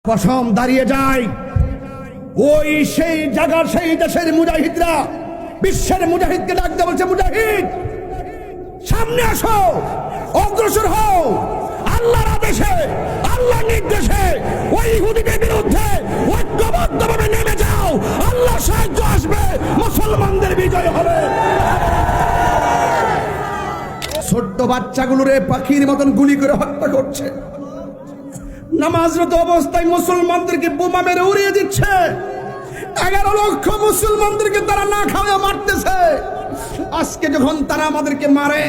কসম দাঁড়িয়ে যায় ওই সেই জায়গার সেই দেশের মুজাহিদরা বিশ্বের মুজাহিদকে ডাকতে বলছে, মুজাহিদ সামনে আসো, অগ্রসর হও, আল্লাহর আদেশে আল্লাহর নির্দেশে ওই ইহুদিদের বিরুদ্ধে ঐক্যবদ্ধভাবে নেমে যাও, আল্লাহর সাহায্য আসবে, মুসলমানদের বিজয় হবে। ছোট্ট বাচ্চাগুলোরে পাখির মতন গুলি করে হত্যা করছে, নামাজরত অবস্থায় মুসলমানদেরকে বোমা মেরে উড়িয়ে দিচ্ছে, 11 লক্ষ মুসলমানদেরকে তারা না খাওয়া মারতেছে। আজকে যখন তারা আমাদেরকে মারে,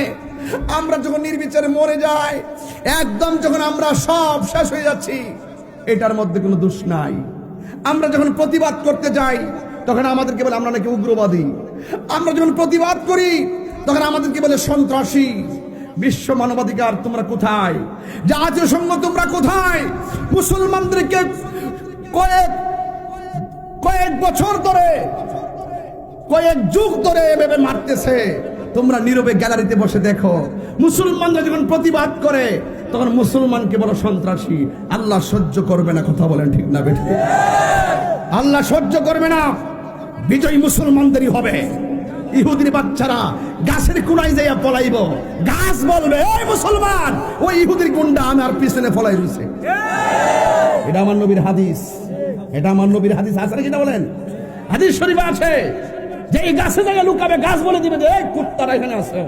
আমরা যখন নির্বিচারে মরে যাই, একদম যখন আমরা সব শেষ হয়ে যাচ্ছি, এটার মধ্যে কোনো দোষ নাই। আমরা যখন প্রতিবাদ করতে যাই তখন আমাদেরকে বলে আমরা নাকি উগ্রবাদী, আমরা যখন প্রতিবাদ করি তখন আমাদেরকে বলে সন্ত্রাসী। বিশ্ব মানবাধিকার তোমরা কোথায়? জাতীয় সংঘ তোমরা কোথায়? মুসলমানদেরকে কয়েক বছর ধরে, কয়েক যুগ ধরে এভাবে মারতেছে, তোমরা নীরবে গ্যালারিতে বসে দেখো। মুসলমানরা যখন প্রতিবাদ করে তখন মুসলমানকে বলো সন্ত্রাসী। আল্লাহ সহ্য করবে না, কথা বলেন ঠিক না বেঠিক? আল্লাহ সহ্য করবে না, বিজয় মুসলমানদেরই হবে। ইহুদির বাচ্চারা গাছের কোনায় যাইয়া পলাইব, গাছ বলবে এই মুসলমান, ওই ইহুদির গুন্ডা আমার পিছনে পলাই রয়েছে। এটা আমার নবীর হাদিস, এটা আমার নবীর হাদিস আছে কিনা বলেন? হাদিস শরীফে আছে যে এই গাছে জায়গায় লুকাবে, গাছ বলে দিবে যে এই কুত্তারা এখানে আছে,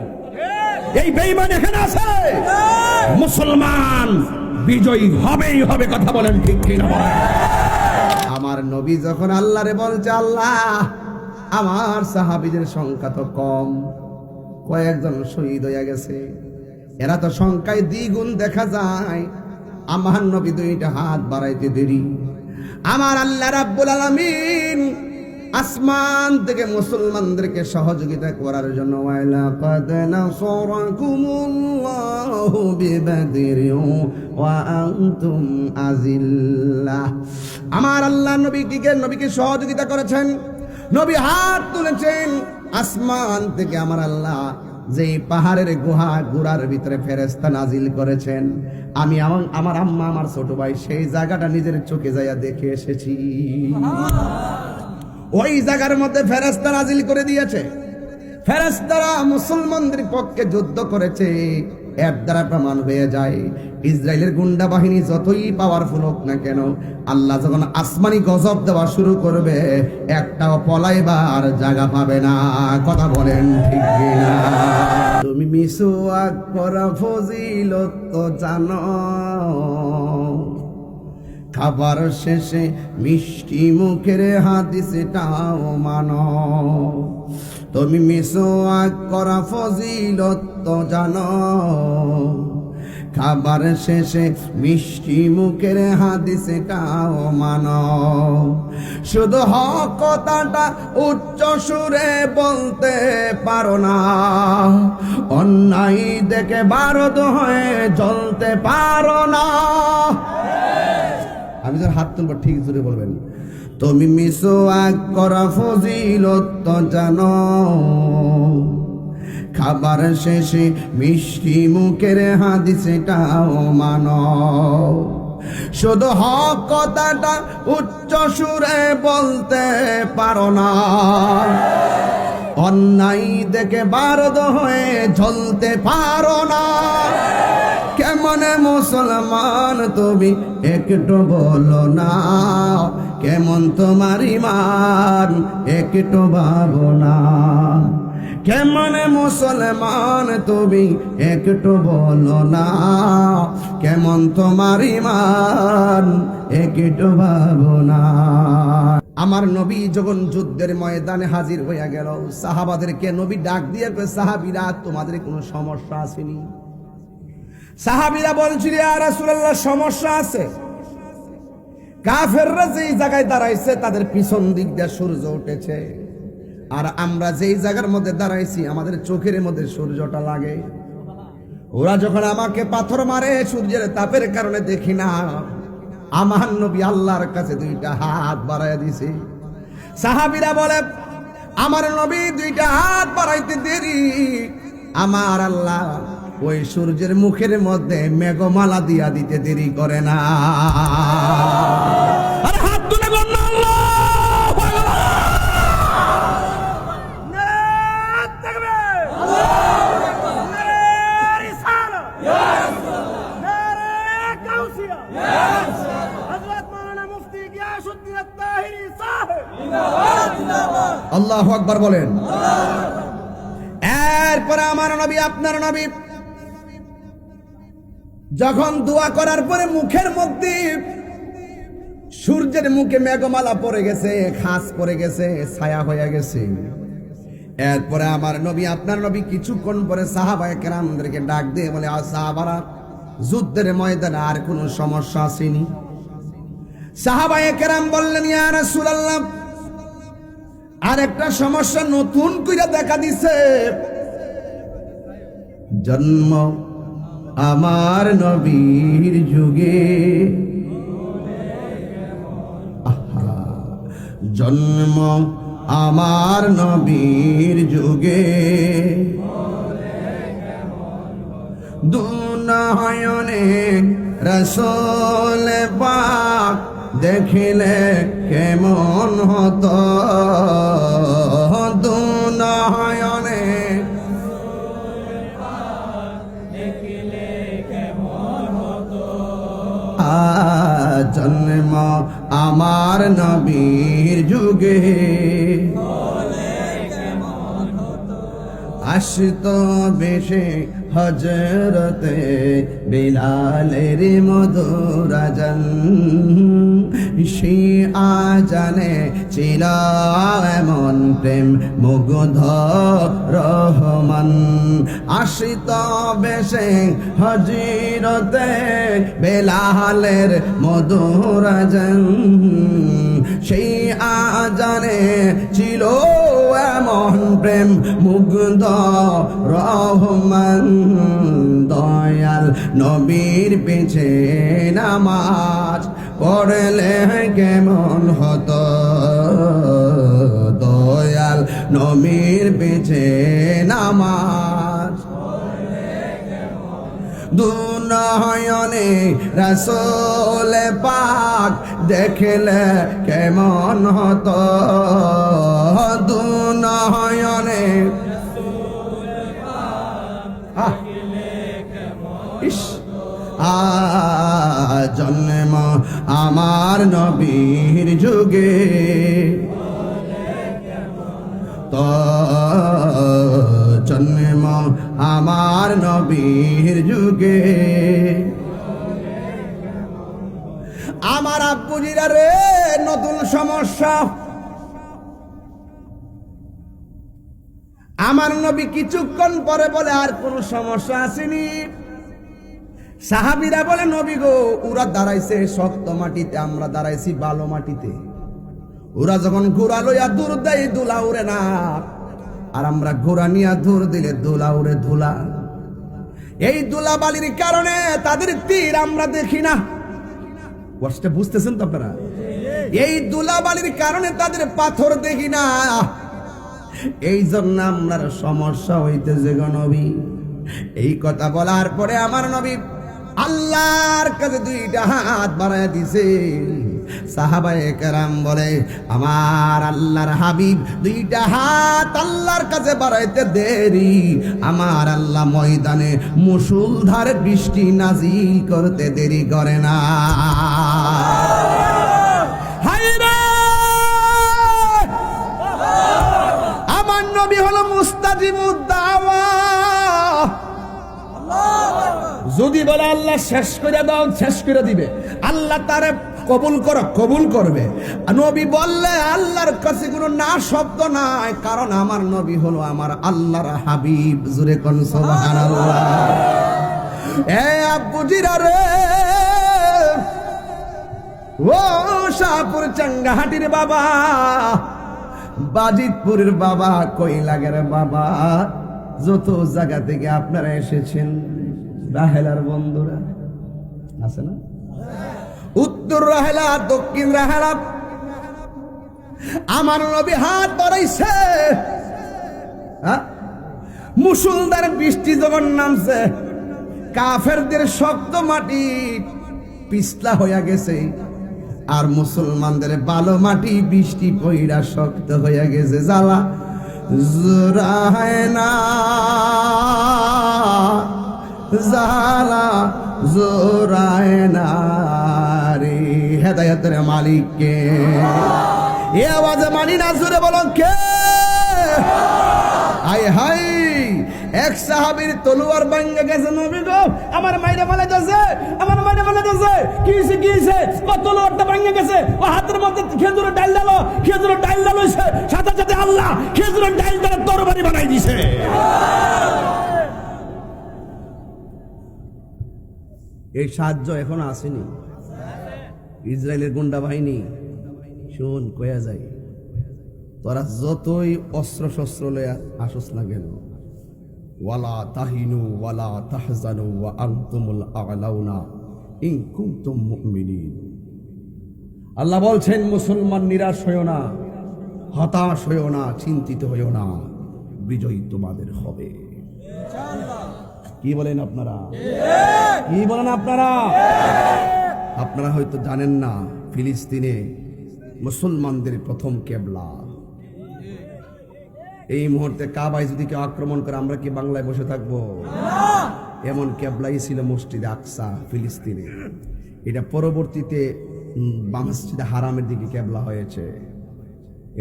এই বেঈমান এখানে আছে। মুসলমান বিজয়ী হবেই হবে, কথা বলেন ঠিক কিনা বলেন? আমার নবী যখন আল্লাহরে বলছে, আল্লাহ আমার সাহাবীদের সংখ্যা তো কম, কয়েকজন শহীদ হয়ে গেছে, এরা তো সংখ্যায় দ্বিগুণ দেখা যায়, আমার নবী 2টা হাত বাড়াইতে দেরি। আমার আল্লাহ রাব্বুল আলামিন আসমান থেকে মুসলমানদেরকে সহযোগিতা করার জন্য ওয়ালাকাদ নাসারাকুমুল্লাহু বিবাদরিন ওয়া আনতুম আযিল্লাহ। আমার আল্লাহ নবীকে সহযোগিতা করেছেন, নবী হাত তুলেছেন, আসমান থেকে আমার আল্লাহ যে পাহাড়ের গুহার ভিতরে ফেরেশতা নাজিল করেছেন, আমি আমার আম্মা আমার ছোট ভাই সেই জায়গাটা নিজের চোখে যাইয়া দেখে এসেছি। ওই জায়গার মধ্যে ফেরেশতা নাজিল করে দিয়েছে, ফেরেশতারা মুসলমানদের পক্ষে যুদ্ধ করেছে। এর দ্বারা প্রমাণ হয়ে যায় ইসরায়েলের গুন্ডা বাহিনী যতই পাওয়ারফুল হোক না কেন, আল্লাহ যখন আসমানি গজব দেওয়া শুরু করবে, একটাও পলাইবার জায়গা পাবে না, কথা বলেন ঠিক কিনা? তুমি মিসওয়াক করা ফজিলত তো জানো, খাবার শেষে মিষ্টি মুখের হাদিসটাও মানো। তুমি মিসওয়াক করা ফজিলত তো জানো, খাবার শেষে মিষ্টি মুখের হাদিসটাও মানো। শুধু হক কথাটা উচ্চ সুরে বলতে পারো না, অন্যায় দেখে বারদ হয়ে জ্বলতে পারো না। আমি যখন হাত তুলবো ঠিক জোরে বলবেন, তুমি মিসওয়াক করা ফজিলত তো জানো, খাবার শেষে মিষ্টি মুখের হাদিসটাও মানো। শুধু হক কথাটা উচ্চ সুরে বলতে পারো না, অন্যায় দেখে বারদ হয়ে জ্বলতে পারো না। কেমনে মুসলমান তুমি একটু বলো না, কেমন তোমার ঈমান একটু ভাবো না। কেমনে মুসলমান তুমি একটু বলো না, কেমন তোমার ঈমান একটু ভাবো না। আমার নবী যখন যুদ্ধের ময়দানে হাজির হইয়া গেল, সাহাবাদেরকে নবী ডাক দিয়ে কয়, সাহাবীরা তোমাদের কোনো সমস্যা আসেনি? সাহাবীরা বলছিল, ইয়া রাসূলুল্লাহ সমস্যা আছে। কাফেররা যেই জায়গায় দাঁড়াইছে তাদের পিছন দিক দিয়ে সূর্য উঠেছে, আর আমরা যেই জায়গার মধ্যে দাঁড়াইছি আমাদের চোখের মধ্যে সূর্যটা লাগে। ওরা যখন আমাকে পাথর মারে সূর্যের তাপের কারণে দেখি না, আমার নবী আল্লাহর কাছে 2টা হাত বাড়াইয়া দিছে। সাহাবীরা বলে, আমার নবী 2টা হাত বাড়াইতে দেরি, আমার আল্লাহ ওই সূর্যের মুখের মধ্যে মেঘমালা দিয়া দিতে দেরি করে না। আরে হাত তুলে বলুন আল্লাহু আকবার। নারে তাকবীর, আল্লাহু আকবার, নারে রিসালাত, ইয়া রাসূলুল্লাহ, নারে কাউসিয়া, ইয়া রাসূলুল্লাহ, হযরত মাওলানা মুফতি গিয়াসউদ্দিন আত-তাহিরি সাহেব, জিন্দাবাদ জিন্দাবাদ, আল্লাহু আকবার বলেন। এরপরে আমার নবী, আপনার নবী যখন দোয়া করার পরে মুখের মধ্যে সূর্যের মুখে মেঘমালা পড়ে গেছে, খাস পড়ে গেছে, ছায়া হয়ে গেছে, এরপরে আমার নবী, আপনার নবী কিছুক্ষণ পরে সাহাবায়ে কেরামদেরকে ডাক দিয়ে বলে, সাহাবারা, যুদ্ধের ময়দানে আর কোনো সমস্যা আসেনি? সাহাবায়ে কেরাম বললেন, ইয়া রাসূলুল্লাহ, আর একটা সমস্যা নতুন কইরা দেখা দিছে। জন্ম আমার নবীর যুগে, জন্ম আমার নবীর যুগে, দুনয়নে রাসূল পাক দেখিলে কেমন হতো, দুনয়নে জন্ম আমার নবীর যুগে, আসতো বেশে হযরতে বিলালের মধুর আযান, সেই আযানে ছিল এমন প্রেম মুগ্ধ রহমান। আসতো বেশে হযরতে বিলালের মধুর আযান, সেই আযানে ছিল এমন প্রেম মুগ্ধ রহমান। দয়াল নবীর পিছে নামাজ পড়লে কেমন হতো, দয়াল নবীর পিছে নামাজ দুনয়নে রাসূল পাক দেখলে কেমন হতো, দুনয়নে জন্ম আমার নবীর যুগে, তো জন্ম আমার নবীর যুগে। আমার আব্বুজিরা রে, নতুন সমস্যা। আমার নবী কিছুক্ষণ পরে বলে, আর কোন সমস্যা আসেনি। সাহাবীরা বলে, নবী গো, ওরা দাঁড়াইছে শক্ত মাটিতে, আমরা দাঁড়াইছি বালো মাটিতে। ওরা যখন ঘোড়া লইয়া দূর দেয়, ধুলা উড়ে না, আর আমরা ঘোড়া নিয়ে দূর দিলে ধুলা উড়ে ধুলা। এই ধুলা বালির কারণে তাদের তীর আমরা দেখি না। কষ্টে বুঝতেছেন তো আপনারা? এই ধুলা বালির কারণে তাদের পাথর দেখি না। এই জন্য আমরা সমস্যা হইতেছে গো নবী। এই কথা বলার পরে আমার নবী আল্লাহর কাছে দুইটা হাত বাড়ায় দিছে। সাহাবায়ে কেরাম বলে, আমার আল্লাহর হাবিব দুইটা হাত আল্লাহর কাছে বাড়াইতে দেরি, আমার আল্লাহ ময়দানে মুষলধার বৃষ্টি নাজিল করতে দেরি করে না। আমার নবী হলো মুস্তাজিবুদ দাওয়া। যদি বলে আল্লাহ শেষ করে দাও, শেষ করে দিবে। আল্লাহ তারে কবুল করো, কবুল করবে। নবী বললে আল্লাহর কাছে কোনো না শব্দ নাই, কারণ আমার নবী হলো আমার আল্লাহর হাবিব। জোরে কোন সুবহানাল্লাহ। এ আব্বুজিরা রে, ও শাহপুর চাঙ্গাহাটির বাবা, বাজিতপুরের বাবা, কৈলাগের বাবা, যত জায়গা থেকে আপনারা এসেছেন, রাহেলার বন্ধুরা আছে না, উত্তর রাহেলা, দক্ষিণ রাহেলা, আমার নবী হাত বাড়াইছে। মুষলধারে বৃষ্টি যখন নামছে, কাফেরদের শক্ত মাটি পিছলা হইয়া গেছে, আর মুসলমানদের ভালো মাটি বৃষ্টি পইরা শক্ত হইয়া গেছে। জ্বালা জোড়ায় না, জ্বালা জোড়ায় না রে। হেদায়েতের মালিককে এ আওয়াজে মানি না, জোরে বলুন কে? হায় হায়, এক সাহাবীর তলোয়ার ভাঙে গেছে। নবী গো, আমার মাইরে ফেলাইতেছে, আমার মাইরে ফেলাইতেছে। কি হইছে, কি হইছে? তলোয়ারটা ভাঙে গেছে। ও হাতের মধ্যে খেজুরের ডাল দিল, খেজুরের ডাল দিল, সাথে সাথে আল্লাহ খেজুরের ডাল দ্বারা তরবারি বানাই দিছে। এই সাহায্য এখনো আসেনি। ইসরায়েলের গুন্ডা বাহিনী শোন কয়া যায়, তোরা যতই অস্ত্র শস্ত্র লইয়া আসস না কেন, ওয়ালা তাহিনু ওয়ালা তাহজানু ওয়া আনতুমুল আ'লাউনা ইন কুনতুম মুমিনিন। আল্লাহ বলছেন, মুসলমান নিরাশ হইও না, হতাশ হইও না, চিন্তিত হইও না, বিজয় তোমাদের হবে। কি বলেন আপনারা? কি বলেন আপনারা? আপনারা হয়তো জানেন না, ফিলিস্তিনে মুসলমানদের প্রথম কেবলা। এই মুহূর্তে কাবায় যদি কেউ আক্রমণ করে, আমরা কি বাংলায় বসে থাকবো? এমন কেবলাই ছিল মসজিদে আকসা ফিলিস্তিনে। এটা পরবর্তীতে মসজিদে হারামের দিকে কেবলা হয়েছে।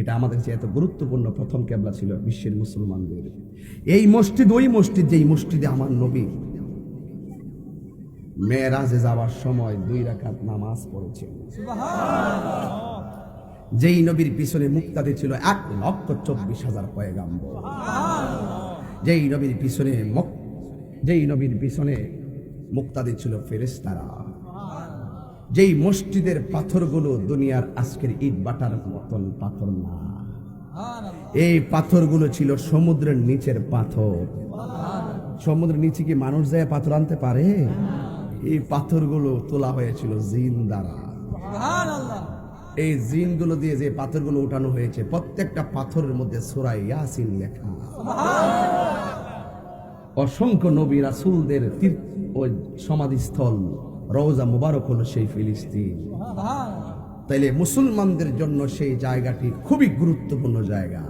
এটা আমাদের চেয়ে এত গুরুত্বপূর্ণ প্রথম কেবলা ছিল বিশ্বের মুসলমানদের। এই মসজিদ ওই মসজিদ যেই মসজিদে আমার নবী মেরাজে যাওয়ার সময় 2 রাকাত নামাজ পড়েছেন। যেই নবীর পিছনে মুক্তাদি ছিল 1,24,000 পয়গাম্বর। যেই নবীর পিছনে মুক্তাদি ছিল ফেরেশতারা। যেই মসজিদের পাথরগুলো দুনিয়ার আজকের ইট বাটার মতন পাথর না, এই পাথরগুলো ছিল সমুদ্রের নিচের পাথর। সমুদ্রের নিচে কি মানুষ যায় পাথর আনতে পারে? এই পাথরগুলো তোলা হয়েছিল জিন দ্বারা। এই জিনগুলো দিয়ে যে পাথরগুলো উঠানো হয়েছে, প্রত্যেকটা পাথরের মধ্যে সূরা ইয়াসিন লেখা। অসংখ্য নবী রাসূলদের ওই সমাধিস্থল রওজা মুবারক হলো সেই ফিলিস্তিন। তাইলে মুসলমানদের জন্য সেই জায়গাটি খুবই গুরুত্বপূর্ণ জায়গা।